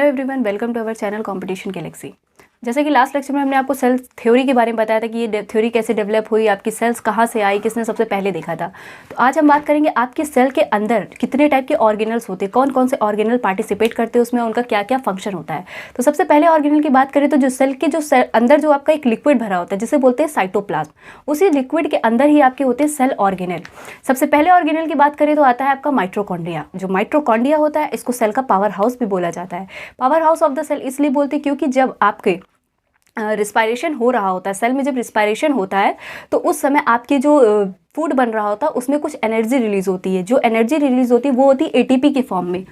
Hello everyone, welcome to our channel competition galaxy. जैसे कि last lecture में हमने आपको सेल थ्योरी के बारे में बताया था कि ये थ्योरी कैसे डेवलप हुई, आपकी सेल्स कहाँ से आई, किसने सबसे पहले देखा था। तो आज हम बात करेंगे आपके सेल के अंदर कितने टाइप के ऑर्गेनल्स होते हैं, कौन कौन से ऑर्गेनल पार्टिसिपेट करते हैं उसमें, उनका क्या क्या फंक्शन होता है। तो सबसे पहले ऑर्गेनल की बात करें तो जो सेल के अंदर जो आपका एक लिक्विड भरा होता है जिसे बोलते हैं साइटोप्लाज्म, उसी लिक्विड के अंदर ही आपके होते हैं सेल ऑर्गेनल। सबसे पहले ऑर्गेनल की बात करें तो आता है आपका माइटोकॉन्ड्रिया। जो माइटोकॉन्ड्रिया होता है इसको सेल का पावर हाउस भी बोला जाता है। Power house of the cell इसलिए बोलते हैं क्योंकि जब आपके रिस्पायरेशन हो रहा होता है, सेल में जब रिस्पायरेशन होता है तो उस समय आपके जो फूड बन रहा होता है उसमें कुछ एनर्जी रिलीज होती है। जो एनर्जी रिलीज होती है वो होती है एटीपी के फॉर्म में।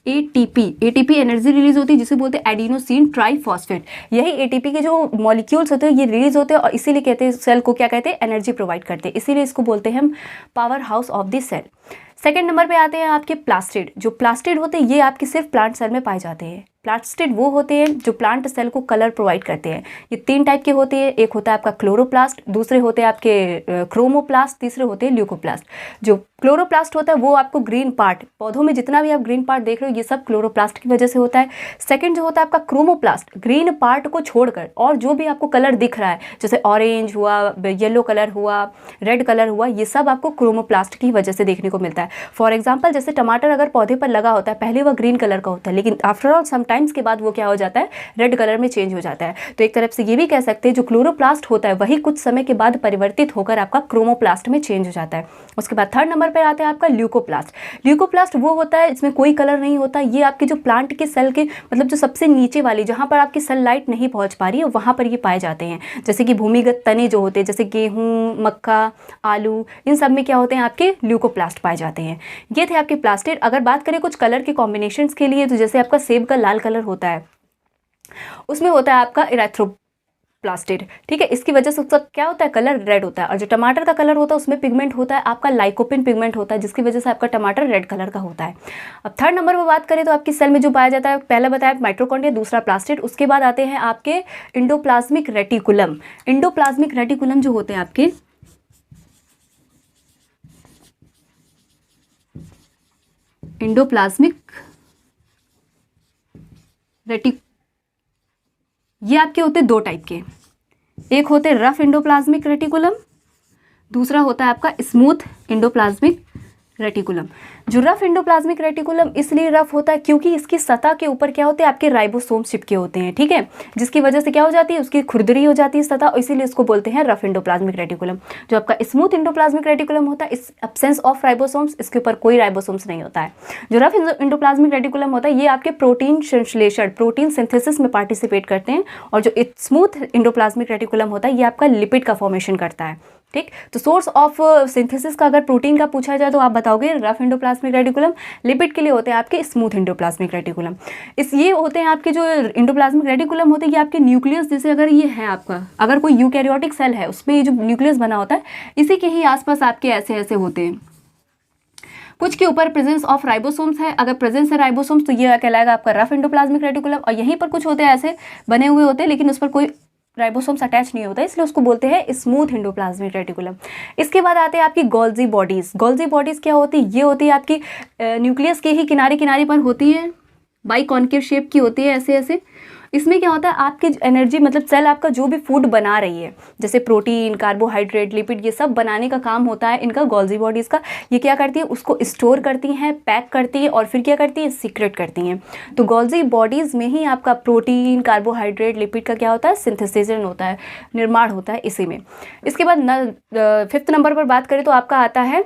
एटीपी एनर्जी रिलीज होती है जिसे बोलते हैं एडिनोसिन ट्राइफॉस्फेट। यही एटीपी के जो मॉलिक्यूल्स होते हैं ये रिलीज होते हैं और इसीलिए कहते हैं सेल को क्या कहते हैं, एनर्जी प्रोवाइड करते हैं, इसीलिए इसको बोलते हैं हम power house of the cell. Second number पे आते हैं आपके प्लास्टिड। जो प्लास्टिड होते हैं ये आपके सिर्फ प्लांट सेल में पाए जाते हैं। प्लास्टिड वो होते हैं जो प्लांट सेल को कलर प्रोवाइड करते हैं। ये तीन टाइप के होते हैं, एक होता है आपका क्लोरोप्लास्ट, दूसरे होते हैं आपके क्रोमोप्लास्ट, तीसरे होते हैं ल्यूकोप्लास्ट। जो क्लोरोप्लास्ट होता है वो आपको ग्रीन पार्ट, पौधों में जितना भी आप ग्रीन पार्ट देख रहे हो ये सब क्लोरोप्लास्ट की वजह से होता है। सेकंड जो होता है आपका क्रोमोप्लास्ट, ग्रीन पार्ट को छोड़कर और जो भी आपको कलर दिख रहा है जैसे ऑरेंज हुआ, येलो कलर हुआ, रेड कलर हुआ, ये सब आपको क्रोमोप्लास्ट की वजह से देखने को मिलता है। फॉर एग्जाम्पल जैसे टमाटर अगर पौधे पर लगा होता है पहले वह ग्रीन कलर का होता है, लेकिन आफ्टर ऑल समटाइम्स के बाद वो क्या हो जाता है, रेड कलर में चेंज हो जाता है। तो एक तरफ से ये भी कह सकते हैं जो क्लोरोप्लास्ट होता है वही कुछ समय के बाद परिवर्तित होकर आपका क्रोमोप्लास्ट में चेंज हो जाता है। उसके बाद थर्ड नंबर पर आता है आपका ल्यूकोप्लास्ट। ल्यूकोप्लास्ट वो होता है इसमें कोई कलर नहीं होता, ये आपके जो प्लांट के सेल के मतलब जो सबसे नीचे वाली जहाँ पर आपकी सनलाइट नहीं पहुँच पा रही है वहाँ पर ये पाए जाते हैं। जैसे कि भूमिगत तने जो होते हैं जैसे गेहूँ, मक्का, आलू, इन सब में क्या होते हैं आपके ल्यूकोप्लास्ट पाए जाते हैं। ये थे आपके प्लास्टिड। अगर बात करें कुछ कलर के कॉम्बिनेशंस के लिए तो जैसे आपका सेब का लाल कलर होता है उसमें होता है आपका इरेथ्रोप्लास्टिड, ठीक है, इसकी वजह से उसका क्या होता है, कलर रेड होता है। और जो टमाटर का कलर होता है उसमें पिगमेंट होता है आपका लाइकोपिन पिगमेंट होता है जिसकी वजह से आपका टमाटर रेड कलर का होता है। अब थर्ड नंबर पर बात करें तो आपकी सेल में जो पाया जाता है, पहला बताया माइटोकॉन्ड्रिया, दूसरा प्लास्टिड, उसके बाद आते हैं आपके इंडोप्लाज्मिक रेटिकुलम। इंडोप्लाज्मिक रेटिकुलम जो होते हैं आपके इंडोप्लाज्मिक ये आपके होते हैं दो टाइप के, एक होते हैं रफ इंडोप्लाज्मिक रेटिकुलम, दूसरा होता है आपका स्मूथ इंडोप्लाज्मिक रेटिकुलम। जो रफ इंडोप्लाज्मिक रेटिकुलम इसलिए रफ होता है क्योंकि इसकी सतह के ऊपर क्या होते हैं आपके राइबोसोम चिपके होते हैं, ठीक है, जिसकी वजह से क्या हो जाती है, उसकी खुरदरी हो जाती है सतह, और इसीलिए इसको बोलते हैं रफ इंडोप्लाज्मिक रेटिकुलम। जो आपका स्मूथ इंडोप्लाज्मिक रेटिकुलम होता है इस एब्सेंस ऑफ राइबोसोम्स, इसके ऊपर कोई राइबोसोम्स नहीं होता है। जो रफ इंडोप्लाज्मिक रेटिकुलम होता है ये आपके प्रोटीन संश्लेषण, प्रोटीन सिंथेसिस में पार्टिसिपेट करते हैं, और जो स्मूथ इंडोप्लाज्मिक रेटिकुलम होता है ये आपका लिपिड का फॉर्मेशन करता है, ठीक। तो सोर्स ऑफ सिंथेसिस का अगर प्रोटीन का पूछा जाए तो आप बताओगे रफ इंडोप्लाज्मिक रेटिकुलम। लिपिड के लिए होते हैं आपके स्मूथ इंडोप्लाज्मिक रेटिकुलम। ये होते हैं आपके जो इंडोप्लाज्मिक रेटिकुलम होते हैं ये आपके न्यूक्लियस, जैसे अगर ये है आपका, अगर कोई यूकैरियोटिक सेल है उसमें ये जो न्यूक्लियस बना होता है इसी के ही आसपास आपके ऐसे ऐसे होते हैं। कुछ के ऊपर प्रेजेंस ऑफ राइबोसोम्स है, अगर प्रेजेंस है राइबोसोम्स तो ये कहलाएगा आपका रफ इंडोप्लाज्मिक रेटिकुलम, और यहीं पर कुछ होते हैं ऐसे बने हुए होते हैं लेकिन उस पर कोई राइबोसोम्स अटैच नहीं होता है, इसलिए उसको बोलते हैं स्मूथ इंडोप्लाज्मिक रेटिकुलम। इसके बाद आते हैं आपकी गोल्जी बॉडीज। गोल्जी बॉडीज क्या होती है, ये होती है आपकी न्यूक्लियस के ही किनारे किनारे पर होती है, बाई कॉन्केव शेप की होती है ऐसे ऐसे। इसमें क्या होता है आपकी एनर्जी मतलब सेल आपका जो भी फूड बना रही है जैसे प्रोटीन, कार्बोहाइड्रेट, लिपिड, ये सब बनाने का काम होता है इनका गोल्जी बॉडीज़ का। ये क्या करती है, उसको स्टोर करती हैं, पैक करती है और फिर क्या करती है, सीक्रेट करती हैं। तो गोल्जी बॉडीज़ में ही आपका प्रोटीन, कार्बोहाइड्रेट, लिपिड का क्या होता है, सिंथेसिस होता है, निर्माण होता है इसी में। इसके बाद फिफ्थ नंबर पर बात करें तो आपका आता है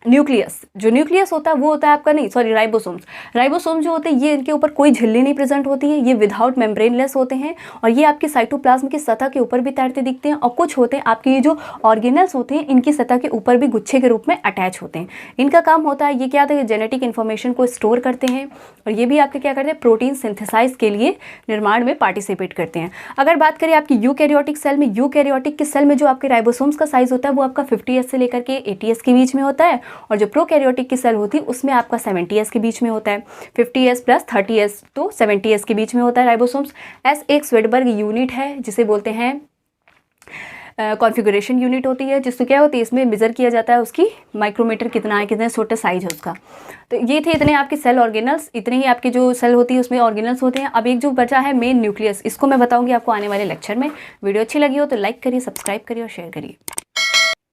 न्यूक्लियस। जो न्यूक्लियस होता है वो होता है आपका राइबोसोम्स। राइबोसोम जो होते हैं ये इनके ऊपर कोई झिल्ली नहीं प्रेजेंट होती है, ये विदाउट मेम्ब्रेनलेस होते हैं और ये आपके साइटोप्लाज्म की सतह के ऊपर भी तैरते दिखते हैं, और कुछ होते हैं आपके ये जो ऑर्गेनल्स होते हैं इनकी सतह के ऊपर भी गुच्छे के रूप में अटैच होते हैं। इनका काम होता है ये क्या होता है, जेनेटिक इन्फॉर्मेशन को स्टोर करते हैं और ये भी आपके क्या करते हैं, प्रोटीन सिंथेसाइज के लिए निर्माण में पार्टिसिपेट करते हैं। अगर बात करें आपकी यूकैरियोटिक सेल में, यूकैरियोटिक के सेल में जो आपके राइबोसोम्स का साइज होता है वो आपका 50s से लेकर के 80s के बीच में होता है, और जो प्रोकैरियोटिक की सेल होती है उसमें आपका 70s के बीच में होता है। 50s प्लस 30s तो 70s के बीच में होता है राइबोसोम्स। एस एक स्वेडबर्ग यूनिट है जिसे बोलते हैं कॉन्फ़िगरेशन यूनिट होती है, जिससे क्या होती है इसमें मेज़र किया जाता है उसकी माइक्रोमीटर कितना है, कितने छोटे साइज है उसका। तो ये थे इतने आपके सेल ऑर्गेनल्स, इतने ही आपके जो सेल होती है उसमें ऑर्गेनल्स होते हैं। अब एक जो बचा है मेन न्यूक्लियस, इसको मैं बताऊँगी आपको आने वाले लेक्चर में। वीडियो अच्छी लगी हो तो लाइक करिए, सब्सक्राइब करिए और शेयर करिए।